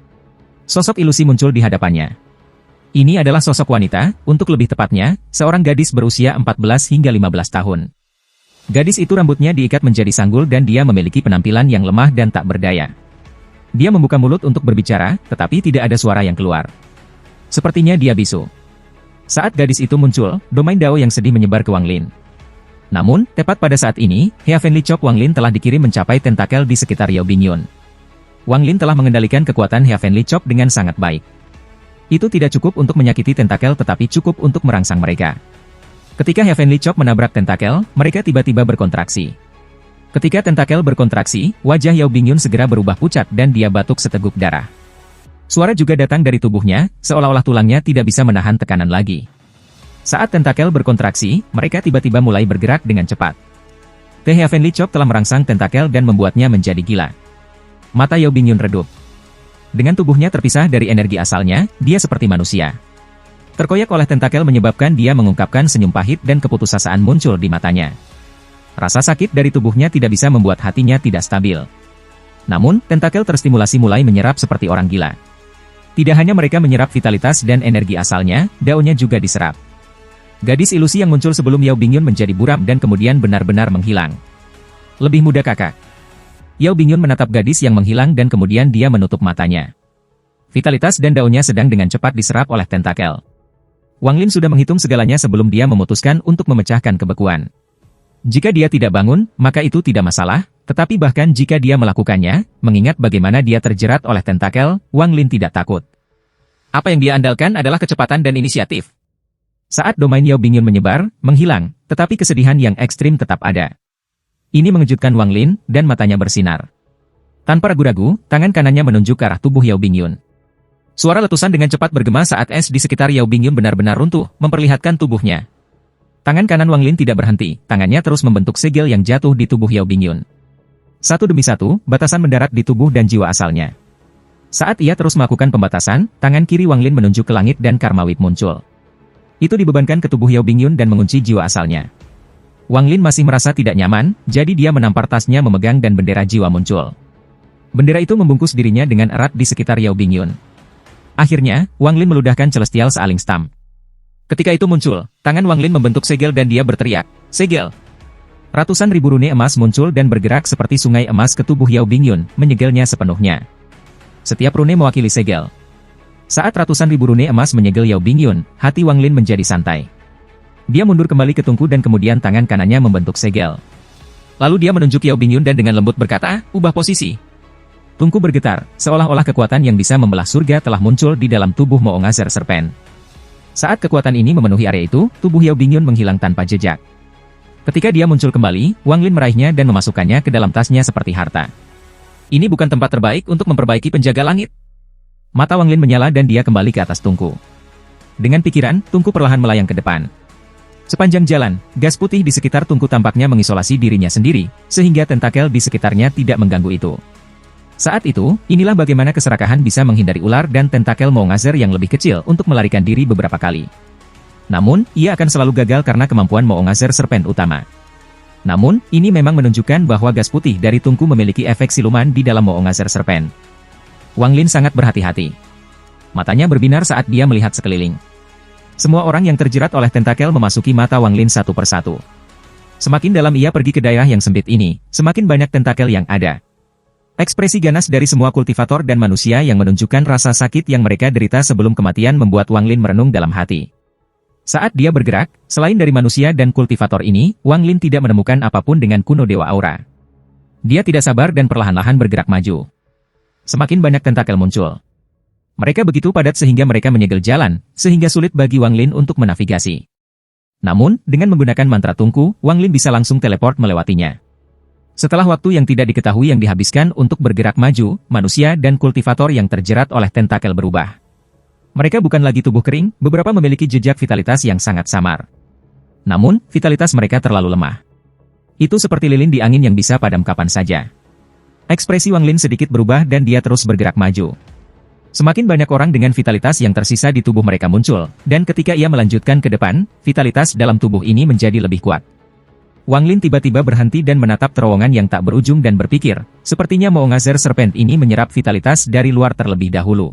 Sosok ilusi muncul di hadapannya. Ini adalah sosok wanita, untuk lebih tepatnya, seorang gadis berusia 14 hingga 15 tahun. Gadis itu rambutnya diikat menjadi sanggul dan dia memiliki penampilan yang lemah dan tak berdaya. Dia membuka mulut untuk berbicara, tetapi tidak ada suara yang keluar. Sepertinya dia bisu. Saat gadis itu muncul, domain Dao yang sedih menyebar ke Wang Lin. Namun, tepat pada saat ini, Heavenly Chop Wang Lin telah dikirim mencapai tentakel di sekitar Yao Bingyun. Wang Lin telah mengendalikan kekuatan Heavenly Chop dengan sangat baik. Itu tidak cukup untuk menyakiti tentakel tetapi cukup untuk merangsang mereka. Ketika Heavenly Chop menabrak tentakel, mereka tiba-tiba berkontraksi. Ketika tentakel berkontraksi, wajah Yao Bingyun segera berubah pucat dan dia batuk seteguk darah. Suara juga datang dari tubuhnya, seolah-olah tulangnya tidak bisa menahan tekanan lagi. Saat tentakel berkontraksi, mereka tiba-tiba mulai bergerak dengan cepat. The Heavenly Chop telah merangsang tentakel dan membuatnya menjadi gila. Mata Yao Bingyun redup. Dengan tubuhnya terpisah dari energi asalnya, dia seperti manusia. Terkoyak oleh tentakel menyebabkan dia mengungkapkan senyum pahit dan keputusasaan muncul di matanya. Rasa sakit dari tubuhnya tidak bisa membuat hatinya tidak stabil. Namun, tentakel terstimulasi mulai menyerap seperti orang gila. Tidak hanya mereka menyerap vitalitas dan energi asalnya, Dao-nya juga diserap. Gadis ilusi yang muncul sebelum Yao Bingyun menjadi buram dan kemudian benar-benar menghilang. Lebih muda kakak. Yao Bingyun menatap gadis yang menghilang dan kemudian dia menutup matanya. Vitalitas dan Dao-nya sedang dengan cepat diserap oleh tentakel. Wang Lin sudah menghitung segalanya sebelum dia memutuskan untuk memecahkan kebekuan. Jika dia tidak bangun, maka itu tidak masalah, tetapi bahkan jika dia melakukannya, mengingat bagaimana dia terjerat oleh tentakel, Wang Lin tidak takut. Apa yang dia andalkan adalah kecepatan dan inisiatif. Saat domain Yao Bingyun menyebar, menghilang, tetapi kesedihan yang ekstrim tetap ada. Ini mengejutkan Wang Lin, dan matanya bersinar. Tanpa ragu-ragu, tangan kanannya menunjuk ke arah tubuh Yao Bingyun. Suara letusan dengan cepat bergema saat es di sekitar Yao Bingyun benar-benar runtuh, memperlihatkan tubuhnya. Tangan kanan Wang Lin tidak berhenti, tangannya terus membentuk segel yang jatuh di tubuh Yao Bingyun. Satu demi satu, batasan mendarat di tubuh dan jiwa asalnya. Saat ia terus melakukan pembatasan, tangan kiri Wang Lin menunjuk ke langit dan Karma Whip muncul. Itu dibebankan ke tubuh Yao Bingyun dan mengunci jiwa asalnya. Wang Lin masih merasa tidak nyaman, jadi dia menampar tasnya memegang dan bendera jiwa muncul. Bendera itu membungkus dirinya dengan erat di sekitar Yao Bingyun. Akhirnya, Wang Lin meludahkan Celestial Sealing Stamp. Ketika itu muncul, tangan Wang Lin membentuk segel dan dia berteriak, "Segel!" Ratusan ribu rune emas muncul dan bergerak seperti sungai emas ke tubuh Yao Bingyun, menyegelnya sepenuhnya. Setiap rune mewakili segel. Saat ratusan ribu rune emas menyegel Yao Bingyun, hati Wang Lin menjadi santai. Dia mundur kembali ke tungku dan kemudian tangan kanannya membentuk segel. Lalu dia menunjuk Yao Bingyun dan dengan lembut berkata, "Ubah posisi." Tungku bergetar, seolah-olah kekuatan yang bisa membelah surga telah muncul di dalam tubuh Moongazer Serpent. Saat kekuatan ini memenuhi area itu, tubuh Yao Bingyun menghilang tanpa jejak. Ketika dia muncul kembali, Wang Lin meraihnya dan memasukkannya ke dalam tasnya seperti harta. Ini bukan tempat terbaik untuk memperbaiki penjaga langit. Mata Wang Lin menyala dan dia kembali ke atas tungku. Dengan pikiran, tungku perlahan melayang ke depan. Sepanjang jalan, gas putih di sekitar tungku tampaknya mengisolasi dirinya sendiri, sehingga tentakel di sekitarnya tidak mengganggu itu. Saat itu, inilah bagaimana keserakahan bisa menghindari ular dan tentakel Moongazer yang lebih kecil untuk melarikan diri beberapa kali. Namun, ia akan selalu gagal karena kemampuan Moongazer Serpent utama. Namun, ini memang menunjukkan bahwa gas putih dari tungku memiliki efek siluman di dalam Moongazer Serpent. Wang Lin sangat berhati-hati. Matanya berbinar saat dia melihat sekeliling. Semua orang yang terjerat oleh tentakel memasuki mata Wang Lin satu persatu. Semakin dalam ia pergi ke daerah yang sempit ini, semakin banyak tentakel yang ada. Ekspresi ganas dari semua kultivator dan manusia yang menunjukkan rasa sakit yang mereka derita sebelum kematian membuat Wang Lin merenung dalam hati. Saat dia bergerak, selain dari manusia dan kultivator ini, Wang Lin tidak menemukan apapun dengan kuno Dewa Aura. Dia tidak sabar dan perlahan-lahan bergerak maju. Semakin banyak tentakel muncul. Mereka begitu padat sehingga mereka menyegel jalan, sehingga sulit bagi Wang Lin untuk menavigasi. Namun, dengan menggunakan mantra tungku, Wang Lin bisa langsung teleport melewatinya. Setelah waktu yang tidak diketahui yang dihabiskan untuk bergerak maju, manusia dan kultivator yang terjerat oleh tentakel berubah. Mereka bukan lagi tubuh kering, beberapa memiliki jejak vitalitas yang sangat samar. Namun, vitalitas mereka terlalu lemah. Itu seperti lilin di angin yang bisa padam kapan saja. Ekspresi Wang Lin sedikit berubah dan dia terus bergerak maju. Semakin banyak orang dengan vitalitas yang tersisa di tubuh mereka muncul, dan ketika ia melanjutkan ke depan, vitalitas dalam tubuh ini menjadi lebih kuat. Wang Lin tiba-tiba berhenti dan menatap terowongan yang tak berujung dan berpikir, sepertinya Moongazer Serpent ini menyerap vitalitas dari luar terlebih dahulu.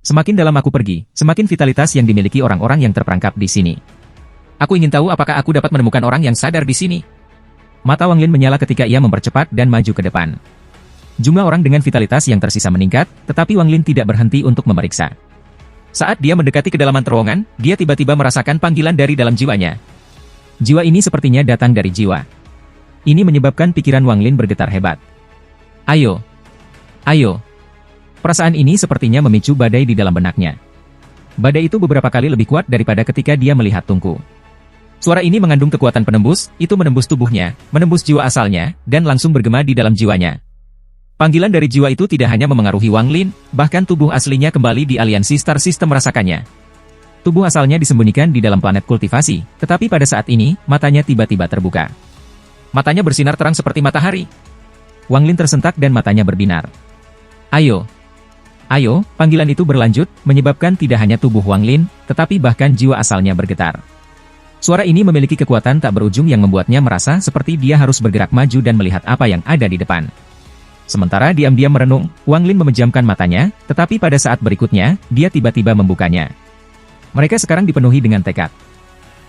Semakin dalam aku pergi, semakin vitalitas yang dimiliki orang-orang yang terperangkap di sini. Aku ingin tahu apakah aku dapat menemukan orang yang sadar di sini. Mata Wang Lin menyala ketika ia mempercepat dan maju ke depan. Jumlah orang dengan vitalitas yang tersisa meningkat, tetapi Wang Lin tidak berhenti untuk memeriksa. Saat dia mendekati kedalaman terowongan, dia tiba-tiba merasakan panggilan dari dalam jiwanya. Jiwa ini sepertinya datang dari jiwa. Ini menyebabkan pikiran Wang Lin bergetar hebat. Ayo! Ayo! Perasaan ini sepertinya memicu badai di dalam benaknya. Badai itu beberapa kali lebih kuat daripada ketika dia melihat tungku. Suara ini mengandung kekuatan penembus, itu menembus tubuhnya, menembus jiwa asalnya, dan langsung bergema di dalam jiwanya. Panggilan dari jiwa itu tidak hanya memengaruhi Wang Lin, bahkan tubuh aslinya kembali di aliansi Star System merasakannya. Tubuh asalnya disembunyikan di dalam planet kultivasi, tetapi pada saat ini, matanya tiba-tiba terbuka. Matanya bersinar terang seperti matahari. Wang Lin tersentak dan matanya berbinar. Ayo! Ayo! Panggilan itu berlanjut, menyebabkan tidak hanya tubuh Wang Lin, tetapi bahkan jiwa asalnya bergetar. Suara ini memiliki kekuatan tak berujung yang membuatnya merasa seperti dia harus bergerak maju dan melihat apa yang ada di depan. Sementara diam-diam merenung, Wang Lin memejamkan matanya, tetapi pada saat berikutnya, dia tiba-tiba membukanya. Mereka sekarang dipenuhi dengan tekad.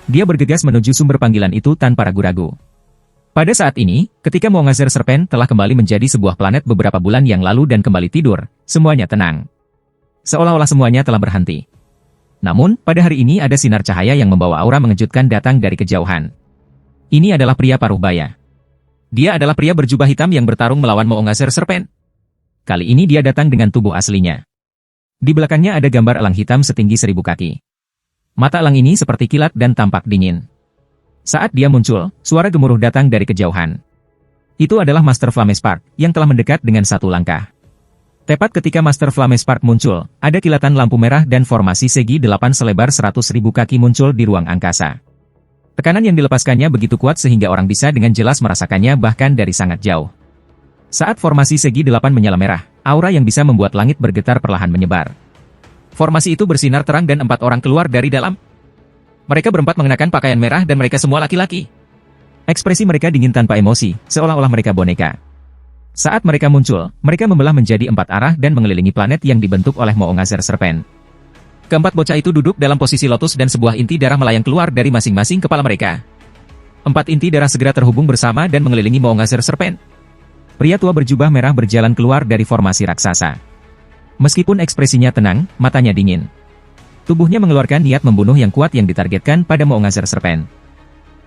Dia bergegas menuju sumber panggilan itu tanpa ragu-ragu. Pada saat ini, ketika Moongazer Serpent telah kembali menjadi sebuah planet beberapa bulan yang lalu dan kembali tidur, semuanya tenang. Seolah-olah semuanya telah berhenti. Namun, pada hari ini ada sinar cahaya yang membawa aura mengejutkan datang dari kejauhan. Ini adalah pria paruh baya. Dia adalah pria berjubah hitam yang bertarung melawan Moongazer Serpent. Kali ini dia datang dengan tubuh aslinya. Di belakangnya ada gambar elang hitam setinggi 1000 kaki. Mata elang ini seperti kilat dan tampak dingin. Saat dia muncul, suara gemuruh datang dari kejauhan. Itu adalah Master Flamespark, yang telah mendekat dengan satu langkah. Tepat ketika Master Flamespark muncul, ada kilatan lampu merah dan formasi segi 8 selebar 100.000 kaki muncul di ruang angkasa. Tekanan yang dilepaskannya begitu kuat sehingga orang bisa dengan jelas merasakannya bahkan dari sangat jauh. Saat formasi segi 8 menyala merah, aura yang bisa membuat langit bergetar perlahan menyebar. Formasi itu bersinar terang dan 4 orang keluar dari dalam. Mereka berempat mengenakan pakaian merah dan mereka semua laki-laki. Ekspresi mereka dingin tanpa emosi, seolah-olah mereka boneka. Saat mereka muncul, mereka membelah menjadi 4 arah dan mengelilingi planet yang dibentuk oleh Moongazer Serpent. Keempat bocah itu duduk dalam posisi lotus dan sebuah inti darah melayang keluar dari masing-masing kepala mereka. 4 inti darah segera terhubung bersama dan mengelilingi Moongazer Serpent. Pria tua berjubah merah berjalan keluar dari formasi raksasa. Meskipun ekspresinya tenang, matanya dingin. Tubuhnya mengeluarkan niat membunuh yang kuat yang ditargetkan pada Moongazer Serpent.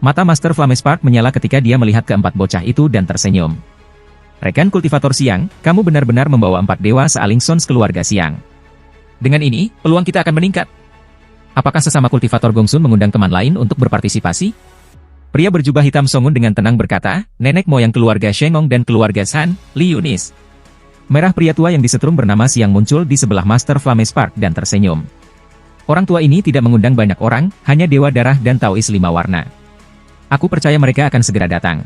Mata Master Flamespark menyala ketika dia melihat keempat bocah itu dan tersenyum. Rekan kultivator siang, kamu benar-benar membawa 4 dewa sealing sons keluarga siang. Dengan ini, peluang kita akan meningkat. Apakah sesama kultivator Gongsun mengundang teman lain untuk berpartisipasi? Pria berjubah hitam Songun dengan tenang berkata, nenek moyang keluarga Shengong dan keluarga San, Li Yunis. Merah pria tua yang disetrum bernama Siang muncul di sebelah Master Flamespark dan tersenyum. Orang tua ini tidak mengundang banyak orang, hanya Dewa Darah dan Taois 5 warna. Aku percaya mereka akan segera datang.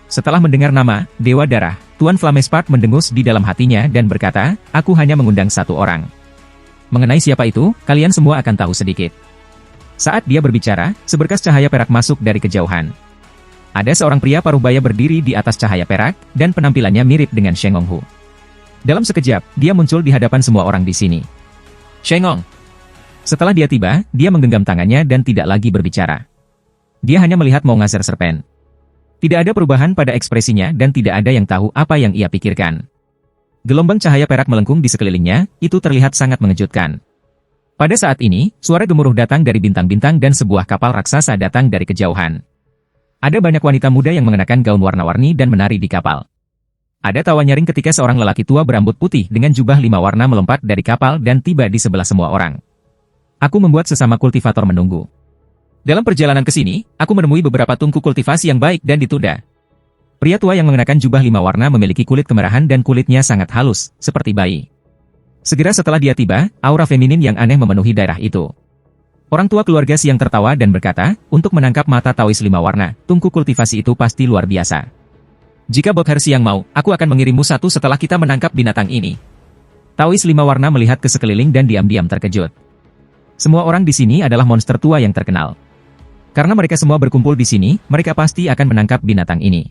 Setelah mendengar nama, Dewa Darah, Tuan Flamespark mendengus di dalam hatinya dan berkata, aku hanya mengundang 1 orang. Mengenai siapa itu, kalian semua akan tahu sedikit. Saat dia berbicara, seberkas cahaya perak masuk dari kejauhan. Ada seorang pria paruh baya berdiri di atas cahaya perak, dan penampilannya mirip dengan Shengong Hu. Dalam sekejap, dia muncul di hadapan semua orang di sini. Shengong. Setelah dia tiba, dia menggenggam tangannya dan tidak lagi berbicara. Dia hanya melihat Moongazer Serpent. Tidak ada perubahan pada ekspresinya dan tidak ada yang tahu apa yang ia pikirkan. Gelombang cahaya perak melengkung di sekelilingnya, itu terlihat sangat mengejutkan. Pada saat ini, suara gemuruh datang dari bintang-bintang dan sebuah kapal raksasa datang dari kejauhan. Ada banyak wanita muda yang mengenakan gaun warna-warni dan menari di kapal. Ada tawa nyaring ketika seorang lelaki tua berambut putih dengan jubah 5 warna melompat dari kapal dan tiba di sebelah semua orang. Aku membuat sesama kultivator menunggu. Dalam perjalanan ke sini, aku menemui beberapa tungku kultivasi yang baik dan ditunda. Pria tua yang mengenakan jubah 5 warna memiliki kulit kemerahan dan kulitnya sangat halus, seperti bayi. Segera setelah dia tiba, aura feminin yang aneh memenuhi daerah itu. Orang tua keluarga Siang tertawa dan berkata, untuk menangkap mata Taois 5 warna, tungku kultivasi itu pasti luar biasa. Jika Bokher Siang mau, aku akan mengirimmu 1 setelah kita menangkap binatang ini. Taois 5 warna melihat ke sekeliling dan diam-diam terkejut. Semua orang di sini adalah monster tua yang terkenal. Karena mereka semua berkumpul di sini, mereka pasti akan menangkap binatang ini.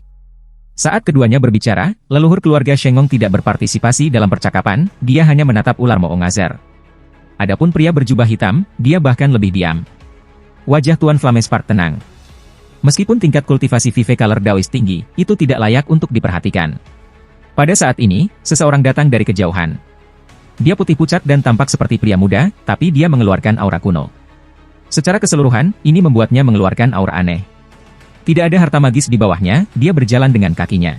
Saat keduanya berbicara, leluhur keluarga Shengong tidak berpartisipasi dalam percakapan, dia hanya menatap ular Moongazer. Adapun pria berjubah hitam, dia bahkan lebih diam. Wajah Tuan Flamespark tenang. Meskipun tingkat kultivasi Vive Color Daois tinggi, itu tidak layak untuk diperhatikan. Pada saat ini, seseorang datang dari kejauhan. Dia putih pucat dan tampak seperti pria muda, tapi dia mengeluarkan aura kuno. Secara keseluruhan, ini membuatnya mengeluarkan aura aneh. Tidak ada harta magis di bawahnya, dia berjalan dengan kakinya.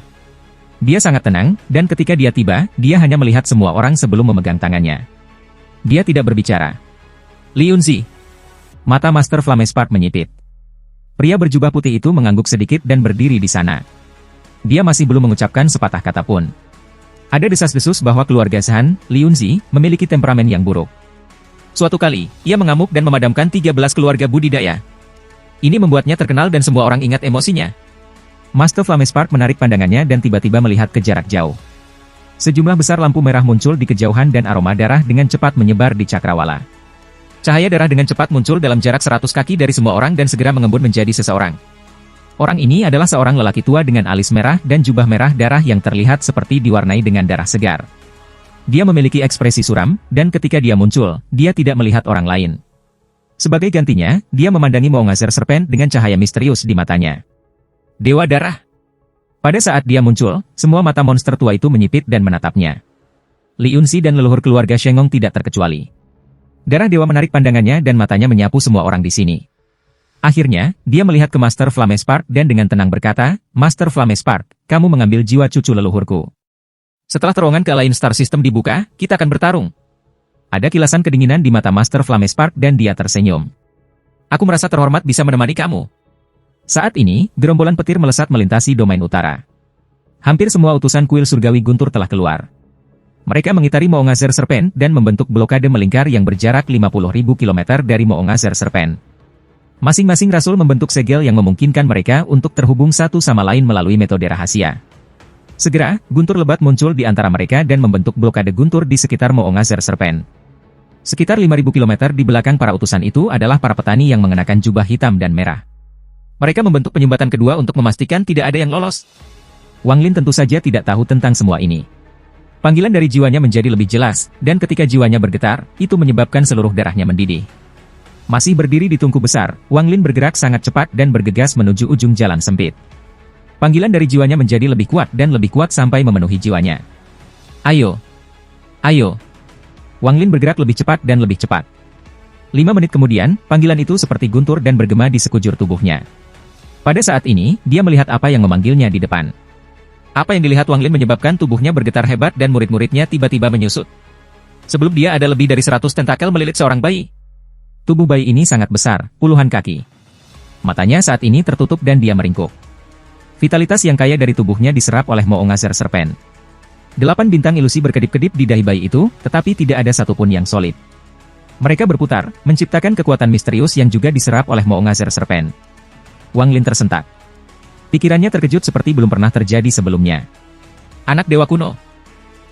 Dia sangat tenang, dan ketika dia tiba, dia hanya melihat semua orang sebelum memegang tangannya. Dia tidak berbicara. Li Yunzi. Mata Master Flamespark menyipit. Pria berjubah putih itu mengangguk sedikit dan berdiri di sana. Dia masih belum mengucapkan sepatah kata pun. Ada desas-desus bahwa keluarga San, Li Yunzi, memiliki temperamen yang buruk. Suatu kali, ia mengamuk dan memadamkan 13 keluarga budidaya. Ini membuatnya terkenal dan semua orang ingat emosinya. Master Flamespark menarik pandangannya dan tiba-tiba melihat ke jarak jauh. Sejumlah besar lampu merah muncul di kejauhan dan aroma darah dengan cepat menyebar di cakrawala. Cahaya darah dengan cepat muncul dalam jarak 100 kaki dari semua orang dan segera mengembun menjadi seseorang. Orang ini adalah seorang lelaki tua dengan alis merah dan jubah merah darah yang terlihat seperti diwarnai dengan darah segar. Dia memiliki ekspresi suram, dan ketika dia muncul, dia tidak melihat orang lain. Sebagai gantinya, dia memandangi Moongazer Serpent dengan cahaya misterius di matanya. Dewa Darah. Pada saat dia muncul, semua mata monster tua itu menyipit dan menatapnya. Li Yunzi dan leluhur keluarga Shengong tidak terkecuali. Darah dewa menarik pandangannya dan matanya menyapu semua orang di sini. Akhirnya, dia melihat ke Master Flamespark dan dengan tenang berkata, Master Flamespark, kamu mengambil jiwa cucu leluhurku. Setelah terowongan ke lain star system dibuka, kita akan bertarung. Ada kilasan kedinginan di mata Master Flamespark dan dia tersenyum. Aku merasa terhormat bisa menemani kamu. Saat ini, gerombolan petir melesat melintasi domain utara. Hampir semua utusan kuil surgawi Guntur telah keluar. Mereka mengitari Moongazer Serpent dan membentuk blokade melingkar yang berjarak 50.000 km dari Moongazer Serpent. Masing-masing rasul membentuk segel yang memungkinkan mereka untuk terhubung satu sama lain melalui metode rahasia. Segera, guntur lebat muncul di antara mereka dan membentuk blokade guntur di sekitar Moongazer Serpent. Sekitar 5.000 km di belakang para utusan itu adalah para petani yang mengenakan jubah hitam dan merah. Mereka membentuk penyumbatan kedua untuk memastikan tidak ada yang lolos. Wang Lin tentu saja tidak tahu tentang semua ini. Panggilan dari jiwanya menjadi lebih jelas, dan ketika jiwanya bergetar, itu menyebabkan seluruh darahnya mendidih. Masih berdiri di tungku besar, Wang Lin bergerak sangat cepat dan bergegas menuju ujung jalan sempit. Panggilan dari jiwanya menjadi lebih kuat dan lebih kuat sampai memenuhi jiwanya. Ayo! Ayo! Wang Lin bergerak lebih cepat dan lebih cepat. 5 menit kemudian, panggilan itu seperti guntur dan bergema di sekujur tubuhnya. Pada saat ini, dia melihat apa yang memanggilnya di depan. Apa yang dilihat Wang Lin menyebabkan tubuhnya bergetar hebat dan murid-muridnya tiba-tiba menyusut. Sebelum dia ada lebih dari 100 tentakel melilit seorang bayi. Tubuh bayi ini sangat besar, puluhan kaki. Matanya saat ini tertutup dan dia meringkuk. Vitalitas yang kaya dari tubuhnya diserap oleh Moongazer Serpent. 8 bintang ilusi berkedip-kedip di dahi bayi itu, tetapi tidak ada satupun yang solid. Mereka berputar, menciptakan kekuatan misterius yang juga diserap oleh Moongazer Serpent. Wang Lin tersentak. Pikirannya terkejut seperti belum pernah terjadi sebelumnya. Anak Dewa Kuno.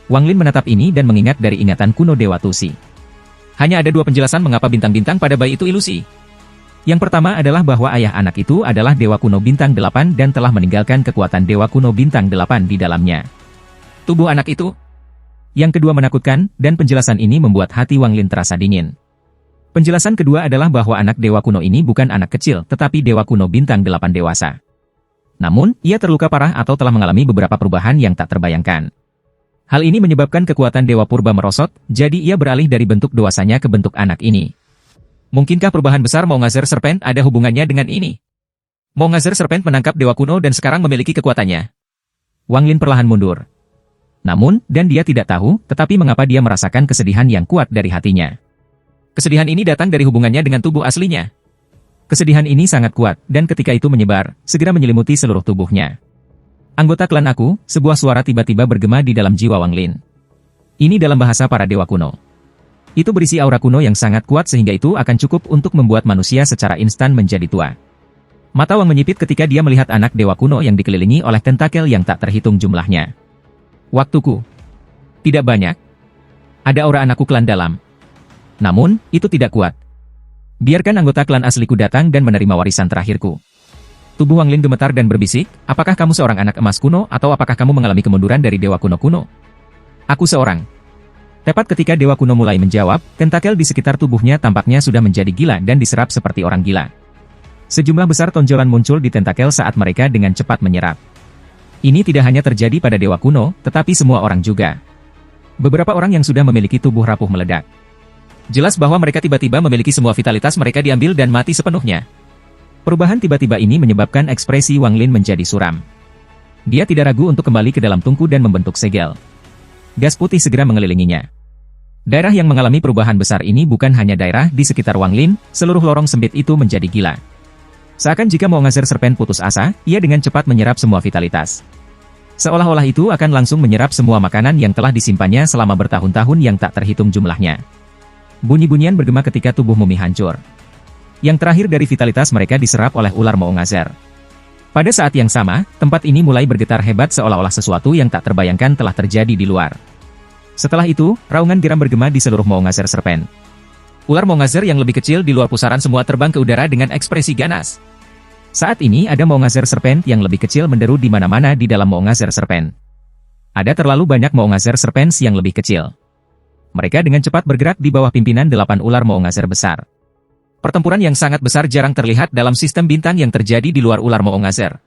Wang Lin menatap ini dan mengingat dari ingatan kuno Dewa Tusi. Hanya ada 2 penjelasan mengapa bintang-bintang pada bayi itu ilusi. Yang pertama adalah bahwa ayah anak itu adalah Dewa Kuno Bintang 8 dan telah meninggalkan kekuatan Dewa Kuno Bintang 8 di dalamnya. Tubuh anak itu. Yang kedua menakutkan, dan penjelasan ini membuat hati Wang Lin terasa dingin. Penjelasan kedua adalah bahwa anak Dewa Kuno ini bukan anak kecil, tetapi Dewa Kuno Bintang 8 dewasa. Namun, ia terluka parah atau telah mengalami beberapa perubahan yang tak terbayangkan. Hal ini menyebabkan kekuatan Dewa Purba merosot, jadi ia beralih dari bentuk dewasanya ke bentuk anak ini. Mungkinkah perubahan besar Moongazer Serpent ada hubungannya dengan ini? Moongazer Serpent menangkap Dewa Kuno dan sekarang memiliki kekuatannya. Wang Lin perlahan mundur. Namun, dan dia tidak tahu, tetapi mengapa dia merasakan kesedihan yang kuat dari hatinya. Kesedihan ini datang dari hubungannya dengan tubuh aslinya. Kesedihan ini sangat kuat, dan ketika itu menyebar, segera menyelimuti seluruh tubuhnya. Anggota klan aku, sebuah suara tiba-tiba bergema di dalam jiwa Wang Lin. Ini dalam bahasa para dewa kuno. Itu berisi aura kuno yang sangat kuat sehingga itu akan cukup untuk membuat manusia secara instan menjadi tua. Mata Wang menyipit ketika dia melihat anak dewa kuno yang dikelilingi oleh tentakel yang tak terhitung jumlahnya. Waktuku. Tidak banyak. Ada aura anakku klan dalam. Namun, itu tidak kuat. Biarkan anggota klan asliku datang dan menerima warisan terakhirku. Tubuh Wang Lin gemetar dan berbisik, apakah kamu seorang anak emas kuno atau apakah kamu mengalami kemunduran dari Dewa Kuno-kuno? Aku seorang. Tepat ketika Dewa Kuno mulai menjawab, tentakel di sekitar tubuhnya tampaknya sudah menjadi gila dan diserap seperti orang gila. Sejumlah besar tonjolan muncul di tentakel saat mereka dengan cepat menyerap. Ini tidak hanya terjadi pada Dewa Kuno, tetapi semua orang juga. Beberapa orang yang sudah memiliki tubuh rapuh meledak. Jelas bahwa mereka tiba-tiba memiliki semua vitalitas mereka diambil dan mati sepenuhnya. Perubahan tiba-tiba ini menyebabkan ekspresi Wang Lin menjadi suram. Dia tidak ragu untuk kembali ke dalam tungku dan membentuk segel. Gas putih segera mengelilinginya. Daerah yang mengalami perubahan besar ini bukan hanya daerah di sekitar Wang Lin, seluruh lorong sempit itu menjadi gila. Seakan jika Moongazer Serpent putus asa, ia dengan cepat menyerap semua vitalitas. Seolah-olah itu akan langsung menyerap semua makanan yang telah disimpannya selama bertahun-tahun yang tak terhitung jumlahnya. Bunyi-bunyian bergema ketika tubuh mumi hancur. Yang terakhir dari vitalitas mereka diserap oleh ular Moongazer. Pada saat yang sama, tempat ini mulai bergetar hebat seolah-olah sesuatu yang tak terbayangkan telah terjadi di luar. Setelah itu, raungan geram bergema di seluruh Moongazer Serpent. Ular Moongazer yang lebih kecil di luar pusaran semua terbang ke udara dengan ekspresi ganas. Saat ini ada Moongazer Serpent yang lebih kecil menderu di mana-mana di dalam Moongazer Serpent. Ada terlalu banyak Moongazer Serpents yang lebih kecil. Mereka dengan cepat bergerak di bawah pimpinan 8 ular Moongazer besar. Pertempuran yang sangat besar jarang terlihat dalam sistem bintang yang terjadi di luar ular Moongazer.